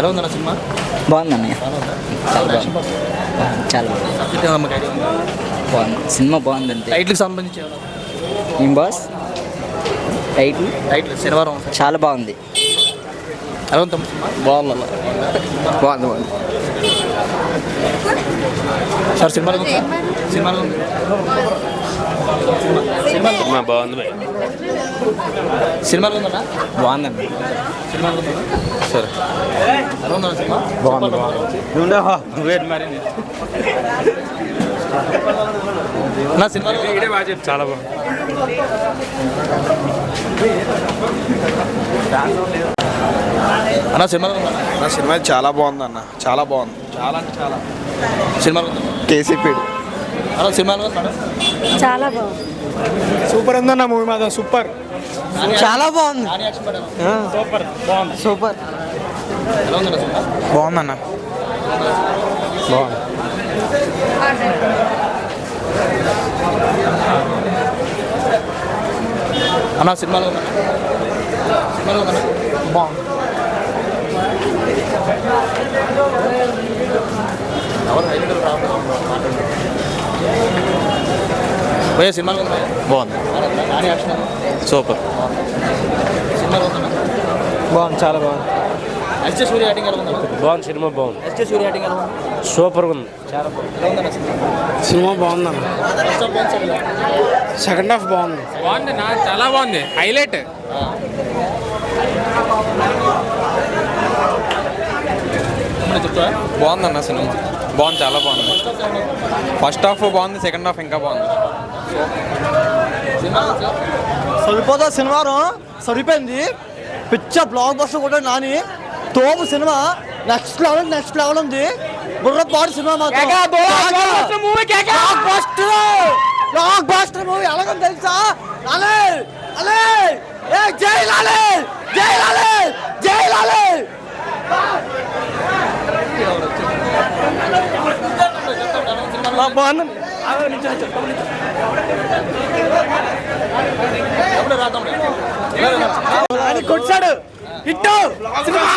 ఎలా ఉందన్న సినిమా? బాగుందన్నయ్య, చాలా బాగుంది. సినిమా బాగుంది అంతే. టైటిల్కి సంబంధించి ఏం బాస్? టైటిల్ శనివారం చాలా బాగుంది. ఎలా ఉంది సినిమా? బాగుందన్న, బాగుంది. సార్ సినిమాలో సినిమాలో సినిమా బాగుంది. సినిమాలో ఉందన్నా? బాగుందండి. సినిమాలో ఉందా? సరే ఎలా ఉందన్న సినిమా? బాగుంది. నా సినిమాలో చాలా బాగుంది. అన్న సినిమాలో ఉందా? నా సినిమా చాలా బాగుంది అన్న, చాలా బాగుంది, చాలా అంటే చాలా. సినిమాలో ఉందా? కేసీపీడి అన్న సినిమాలో ఉందా? చాలా బాగుంది. సూపర్ ఉందన్న మూవీ మాత్రం సూపర్. చాలా బాగుంది. నాని యాక్షన్ పడ్డా సూపర్. ఎలా ఉందన్న సినిమా? బాగుందన్న, బాగుంది. అన్న సినిమాలో ఉందా? సినిమాలో ఉందా? బాగుంది. పోయే సినిమాలో ఉందా? బాగుంది. Nani action super. సినిమాలో ఉందా? బాగుంది, చాలా బాగుంది. ఎస్జే సూర్య యాక్టింగ్ ఎలా ఉందా? బాగుంది. సినిమా బాగుంది. ఎస్జే సూర్య యాక్టింగ్ ఎలా ఉంది? సూపర్ ఉంది. ఎలా ఉందన్న సినిమా? సినిమా బాగుందన్న, ఫస్ట్ హాఫ్ బాగుంది, సెకండ్ హాఫ్. సెకండ్ హాఫ్ బాగుంది. బాగుంది నా, చాలా బాగుంది. హైలైట్. చెప్తా బాగుందన్న సినిమా, బాగుంది, చాలా బాగుంది. ఫస్ట్ హాఫ్ బాగుంది, సెకండ్ హాఫ్ ఇంకా బాగుంది. సరిపోతా సినిమాను సరిపోయింది. పిచ్చ బ్లాక్ బస్టర్ కూడా నాని తోపు సినిమా. నెక్స్ట్ లెవెల్ ఉంది. బుర్రపాడు సినిమా మాత్రం బ్లాక్ బస్టర్ మూవీ. ఎలాగని తెలుసా? లాలే అలే ఏ జై లాలే, జై లాలే, జై లాలే. బాగుంది. కొట్టాడు హిట్ సినిమా.